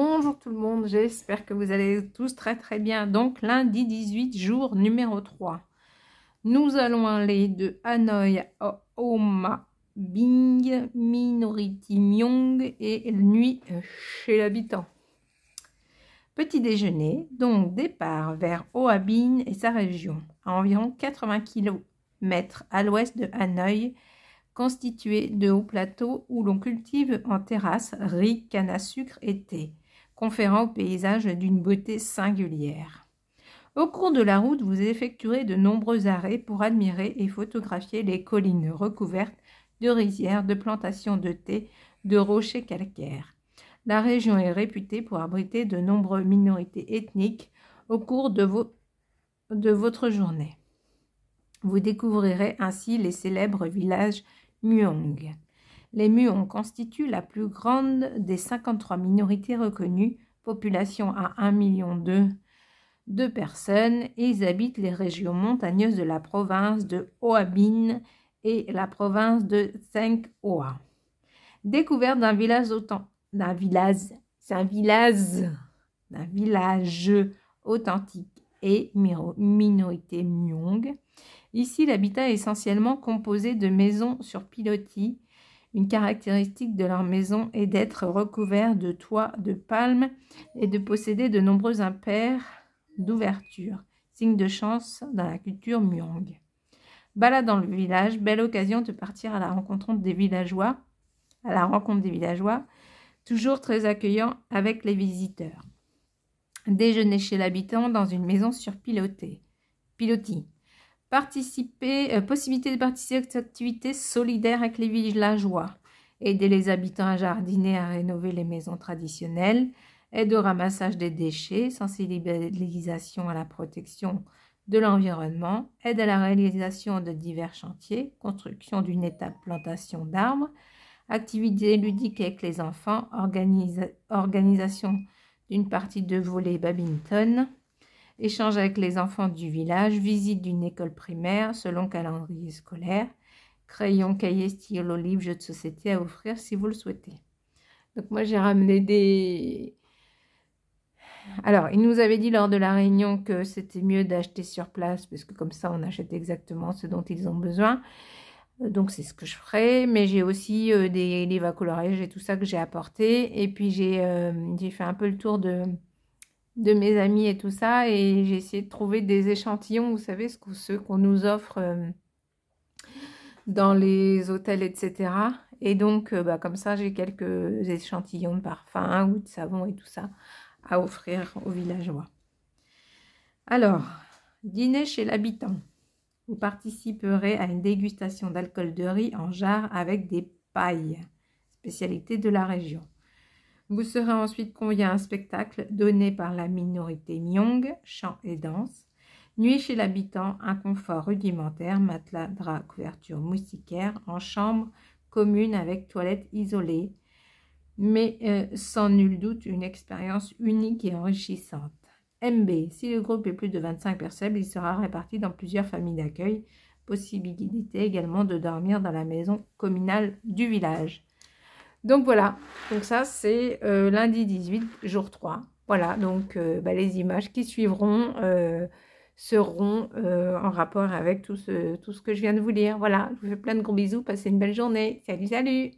Bonjour tout le monde, j'espère que vous allez tous très bien. Donc lundi 18, jour numéro 3. Nous allons aller de Hanoï à Oma Binh, Minority Myong et nuit chez l'habitant. Petit déjeuner, donc départ vers Hoa Binh et sa région, à environ 80 km à l'ouest de Hanoï, constitué de hauts plateaux où l'on cultive en terrasse riz, canne à sucre et thé, conférant au paysage d'une beauté singulière. Au cours de la route, vous effectuerez de nombreux arrêts pour admirer et photographier les collines recouvertes de rizières, de plantations de thé, de rochers calcaires. La région est réputée pour abriter de nombreuses minorités ethniques au cours de votre journée. Vous découvrirez ainsi les célèbres villages Muong. Les Muong constituent la plus grande des 53 minorités reconnues, population à 1,2 million de personnes. Ils habitent les régions montagneuses de la province de Hoa Binh et la province de Thanh Hoa. Découverte d'un village authentique et minorité Muong. Ici, l'habitat est essentiellement composé de maisons sur pilotis. Une caractéristique de leur maison est d'être recouvert de toits de palmes et de posséder de nombreux impairs d'ouverture, signe de chance dans la culture Muong. Balade dans le village, belle occasion de partir à la rencontre des villageois, toujours très accueillants avec les visiteurs. Déjeuner chez l'habitant dans une maison sur pilotis. Possibilité de participer aux activités solidaires avec les villageois, aider les habitants à jardiner, à rénover les maisons traditionnelles, aide au ramassage des déchets, sensibilisation à la protection de l'environnement, aide à la réalisation de divers chantiers, construction d'une étape plantation d'arbres, activités ludiques avec les enfants, organisation d'une partie de volley badminton, échange avec les enfants du village, visite d'une école primaire selon calendrier scolaire, crayons, cahiers, stylos, livres, jeux de société à offrir si vous le souhaitez. Donc moi j'ai ramené des... Alors, il nous avait dit lors de la réunion que c'était mieux d'acheter sur place parce que comme ça on achète exactement ce dont ils ont besoin. Donc c'est ce que je ferai, mais j'ai aussi des livres à coloriage et tout ça que j'ai apporté. Et puis j'ai fait un peu le tour de mes amis et tout ça, et j'ai essayé de trouver des échantillons, vous savez, ceux qu'on nous offre dans les hôtels, etc. Et donc, comme ça, j'ai quelques échantillons de parfum ou de savon et tout ça à offrir aux villageois. Alors, dîner chez l'habitant. Vous participerez à une dégustation d'alcool de riz en jarre avec des pailles, spécialité de la région. Vous serez ensuite convié à un spectacle donné par la minorité Myong, chant et danse. Nuit chez l'habitant, un confort rudimentaire, matelas, drap, couverture moustiquaire, en chambre commune avec toilette isolée, mais sans nul doute une expérience unique et enrichissante. MB, si le groupe est plus de 25 personnes, il sera réparti dans plusieurs familles d'accueil. Possibilité également de dormir dans la maison communale du village. Donc voilà, donc ça c'est lundi 18, jour 3. Voilà, donc les images qui suivront seront en rapport avec tout ce que je viens de vous lire. Voilà, je vous fais plein de gros bisous, passez une belle journée. Salut, salut!